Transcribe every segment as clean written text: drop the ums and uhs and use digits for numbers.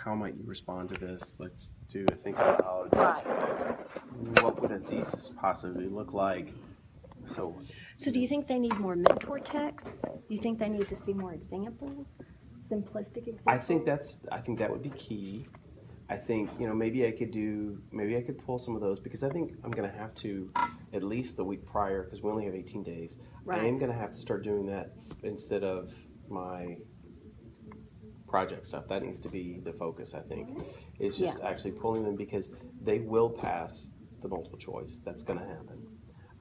how might you respond to this? Let's do a think aloud. Right. What would a thesis possibly look like? So So do you think they need more mentor texts? Do you think they need to see more examples? Simplistic examples? I think that would be key. I think, maybe I could pull some of those, because I think I'm going to have to, at least the week prior, because we only have 18 days. Right. I am going to have to start doing that instead of my project stuff. That needs to be the focus, I think. Is just actually pulling them, because they will pass the multiple choice. That's going to happen.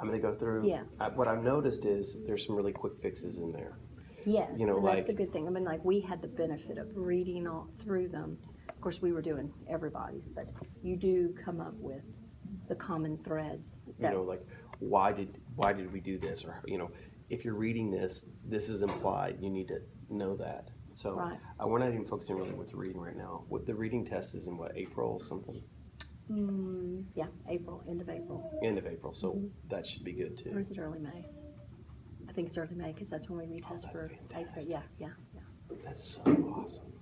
I'm going to go through. Yeah. What I've noticed is there's some really quick fixes in there. Yes, and like, that's the good thing. I mean, like, we had the benefit of reading all through them. Of course, we were doing everybody's, but you do come up with the common threads. Like, why did we do this? Or, if you're reading this, this is implied. You need to know that. So Right. We're not even focusing really with the reading right now. What the reading test is in April something? Yeah, April, end of April. End of April. So that should be good too. Or is it early May? I think it's early May, because that's when we retest that's for 8th grade. fantastic. Yeah. That's so awesome.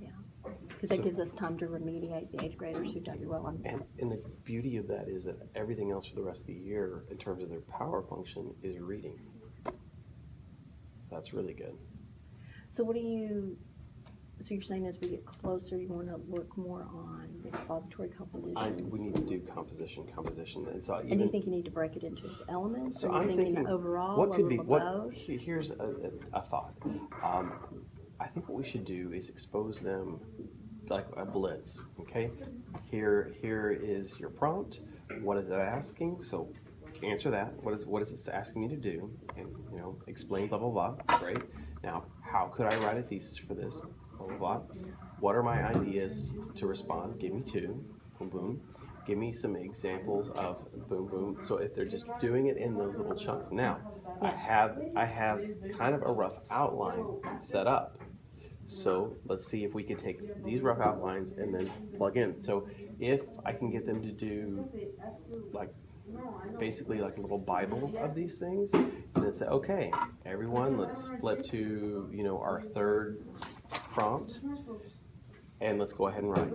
Because that gives us time to remediate the 8th graders who've done well on. And the beauty of that is that everything else for the rest of the year, in terms of their power function, is reading. So that's really good. So so you're saying as we get closer, you want to look more on expository compositions? We need to do composition, and so And do you think you need to break it into its elements? So or are you I'm thinking thinking, overall, what could be, level of both? here's a thought. I think what we should do is expose them like a blitz, okay? Here is your prompt. What is it asking? So answer that. What is it asking me to do? And, explain blah, blah, blah. Great. Now, how could I write a thesis for this? Blah, blah, blah. What are my ideas to respond? Give me 2. Boom, boom. Give me some examples of boom, boom. So if they're just doing it in those little chunks. Now, I have kind of a rough outline set up. So let's see if we can take these rough outlines and then plug in. So if I can get them to do basically like a little Bible of these things, and then say, okay, everyone, let's flip to, our third prompt, and let's go ahead and write.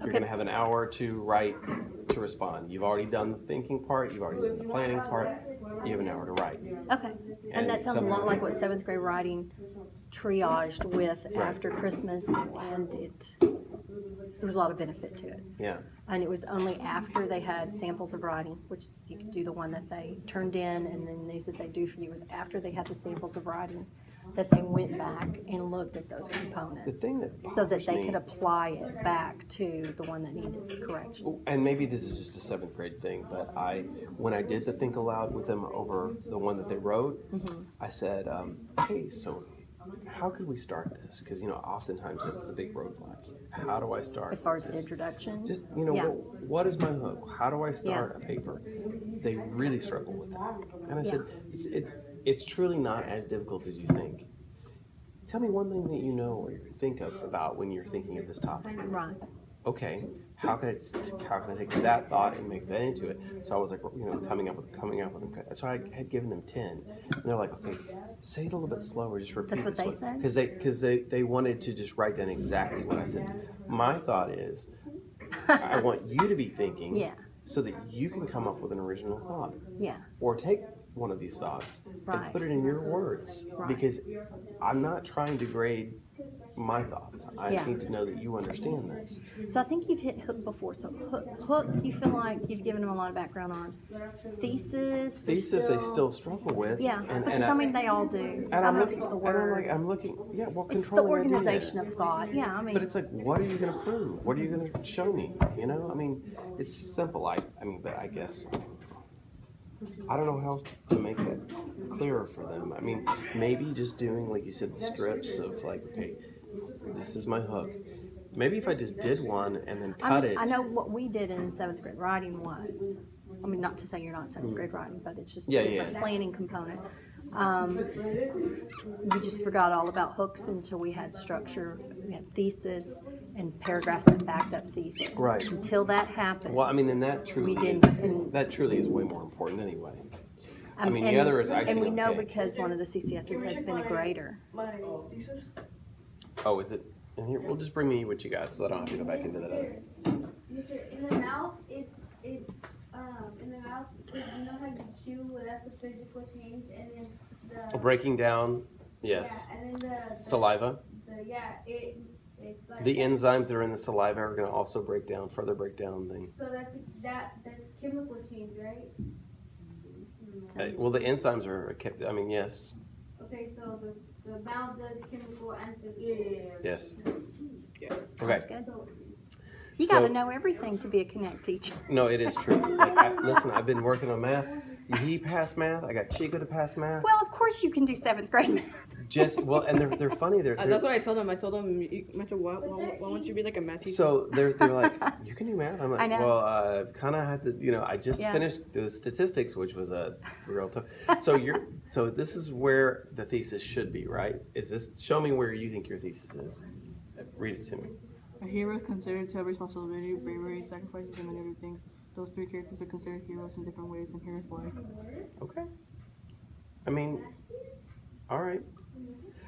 You're going to have an hour to write, to respond. You've already done the thinking part, you've already done the planning part, you have an hour to write. Okay. And that sounds a lot like what 7th grade writing triaged with after Christmas, and there was a lot of benefit to it. Yeah. And it was only after they had samples of writing, which you could do the one that they turned in, and then these that they do for you, was after they had the samples of writing that they went back and looked at those components. The thing that so that bothers they me- could apply it back to the one that needed correction. And maybe this is just a 7th grade thing, but when I did the think aloud with them over the one that they wrote, I said, hey, so how could we start this? Because, oftentimes that's the big roadblock. How do I start? As far as an this? introduction? Just, what is my hook? How do I start a paper? They really struggle with that. And I said, it's truly not as difficult as you think. Tell me one thing that you know or you think about when you're thinking of this topic. Right. Okay, how can I take that thought and make that into it? So I was like, coming up with them. So I had given them 10, and they're like, okay, say it a little bit slower, just repeat. That's what they said? Because they wanted to just write down exactly what I said. My thought is, I want you to be thinking, so that you can come up with an original thought. Yeah. Or take one of these thoughts and put it in your words, because I'm not trying to grade my thoughts. I need to know that you understand this. So I think you've hit hook before. So hook, you feel like you've given them a lot of background on. Thesis, they still struggle with. Yeah, because they all do. I don't know if it's the word. I'm looking, it's the organization of thought. Yeah, But it's like, what are you going to prove? What are you going to show me? It's simple. But I guess I don't know how else to make that clearer for them. Maybe just doing, like you said, the strips of like, okay, this is my hook. Maybe if I just did one and then cut it. I know what we did in 7th grade writing was, not to say you're not in 7th grade writing, but it's just a different planning component. We just forgot all about hooks until we had structure, we had thesis, and paragraphs that backed up thesis. Right. Until that happened. Well, and that truly is way more important anyway. The other is icing. And we know cake. because one of the CCSs has been a grader. Oh, is it? And here, we'll just bring me what you got, so I don't have to go back into that other. In the mouth, it's in the mouth, you know how you chew, well, that's a physical change, and then the Breaking down, yes. yeah, and then the Saliva. It's like The enzymes that are in the saliva are going to also further break down the. So that's chemical change, right? Well, the enzymes are. I mean, yes. Okay, so the mouth does chemical and physical. Yes. Yeah. Okay. That's good. You So- got to know everything to be a Connect teacher. No, it is true. Listen, I've been working on math. He passed math. I got Chico to pass math. Well, of course you can do 7th grade math. And they're funny. That's what I told him. I told him, why won't you be like a math teacher? So they're like, you can do math. I'm like, I know. well, I've kind of had to, I just Yeah. finished the statistics, which was a real tough. So this is where the thesis should be, right? Show me where you think your thesis is. Read it to me. A hero is considered to have responsibility, bravery, sacrifices, and many other things. Those three characters are considered heroes in different ways, and here's why. Okay. I mean, all right.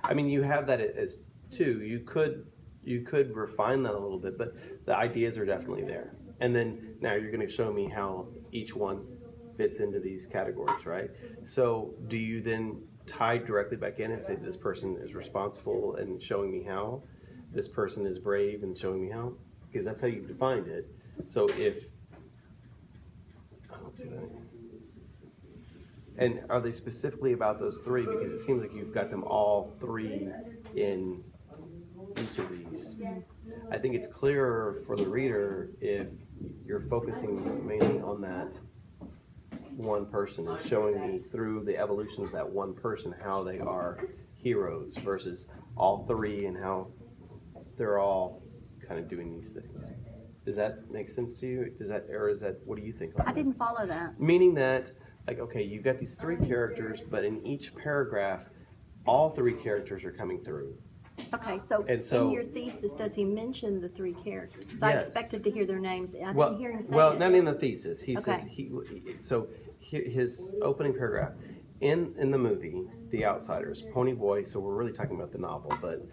I mean, you have that as two. You could refine that a little bit, but the ideas are definitely there. And then now you're going to show me how each one fits into these categories, right? So do you then tie directly back in and say this person is responsible and showing me how? This person is brave and showing me how? Because that's how you've defined it. So if I don't see that. And are they specifically about those three? Because it seems like you've got them all three in each of these. I think it's clearer for the reader if you're focusing mainly on that one person and showing me through the evolution of that one person how they are heroes versus all three and how they're all kind of doing these things. Does that make sense to you? What do you think? I didn't follow that. Meaning that, like, okay, you've got these three characters, but in each paragraph, all three characters are coming through. Okay, so in your thesis, does he mention the three characters? 'Cause I Yes. expected to hear their names. I Well, didn't hear him say well, it. not in the thesis. He Okay. says his opening paragraph in the movie The Outsiders, Pony Boy. So we're really talking about the novel, but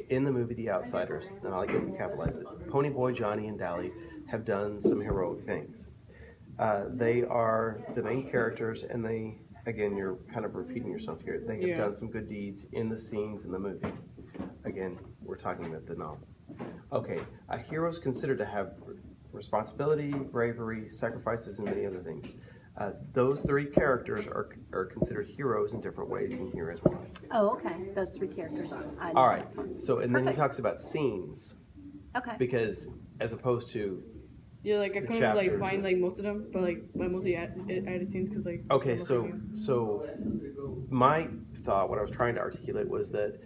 in the movie The Outsiders, and I like to capitalize it. Pony Boy, Johnny, and Dally have done some heroic things. They are the main characters, and they, again, you're kind of repeating yourself here. They have done some good deeds in the scenes in the movie. Again, we're talking about the novel. Okay, a hero is considered to have responsibility, bravery, sacrifices, and many other things. Those three characters are considered heroes in different ways, and here as well. Oh, okay. Those three characters are. I All understand. right. So, and then he Perfect. talks about scenes Okay. because, as opposed to, Yeah, like I The couldn't chapters. find like most of them, but I mostly added scenes because like. okay, so my thought, what I was trying to articulate was that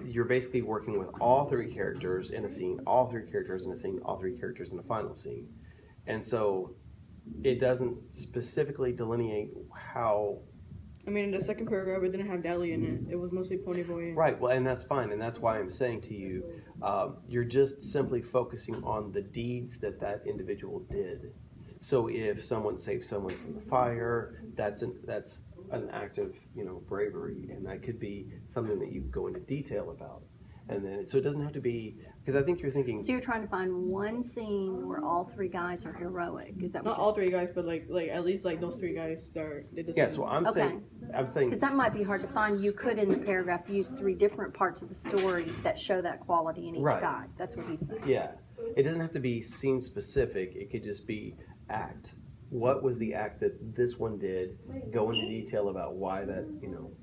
you're basically working with all three characters in a scene, all three characters in a scene, all three characters in a final scene, and so it doesn't specifically delineate how. I mean, in the second paragraph, it didn't have Dally in it. It was mostly Pony Boy. Right, well, and that's fine, and that's why I'm saying to you, you're just simply focusing on the deeds that individual did. So if someone saved someone from the fire, that's an act of bravery, and that could be something that you go into detail about. And then so it doesn't have to be, because I think you're thinking. So you're trying to find one scene where all three guys are heroic. Is that what Not all three guys, but like at least like those three guys did the Yeah, same. so I'm Okay. saying. Because that might be hard to find. You could, in the paragraph, use three different parts of the story that show that quality in each Right. guy. That's what he's saying. Yeah, it doesn't have to be scene specific. It could just be act. What was the act that this one did? Go into detail about why that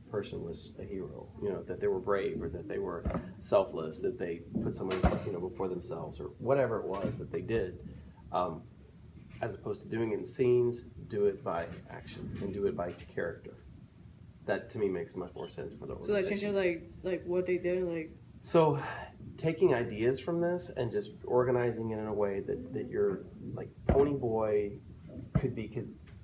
person was a hero. That they were brave, or that they were selfless, that they put someone before themselves, or whatever it was that they did. As opposed to doing it in scenes, do it by action and do it by character. That to me makes much more sense for the So like organization. changing like what they did like. So, taking ideas from this and just organizing it in a way that you're like Pony Boy could be.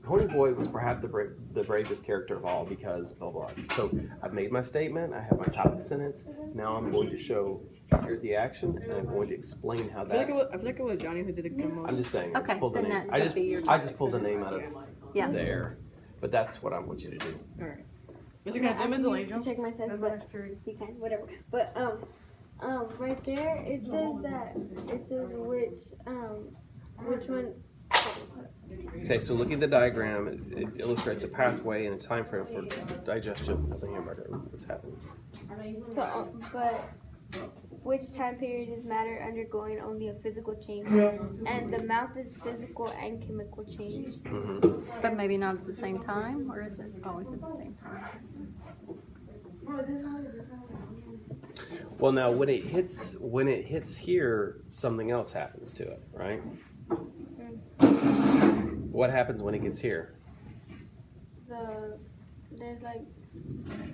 Pony Boy was perhaps the bravest character of all because blah blah. So I've made my statement. I have my topic sentence. Now I'm going to show. Here's the action, and I'm going to explain how I feel that. like it was Johnny who did it the most. I'm just saying. I Okay, just pulled the then name. that I could just be your I topic just pulled the sentence. name out of Yeah. there, but that's what I want you to do. All right. Mr. Can I do Miss Angel? check my test, but you can, whatever. But right there, it says which one. Okay, so looking at the diagram, it illustrates a pathway and a time frame for digestion of the hamburger. What's happening? So, but which time period is matter undergoing only a physical change, and the mouth is physical and chemical change. Mm-hmm. But maybe not at the same time, or is it always at the same time? Well, now when it hits here, something else happens to it, right? What happens when it gets here? There's like,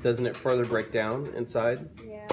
Doesn't it further break down inside? yeah.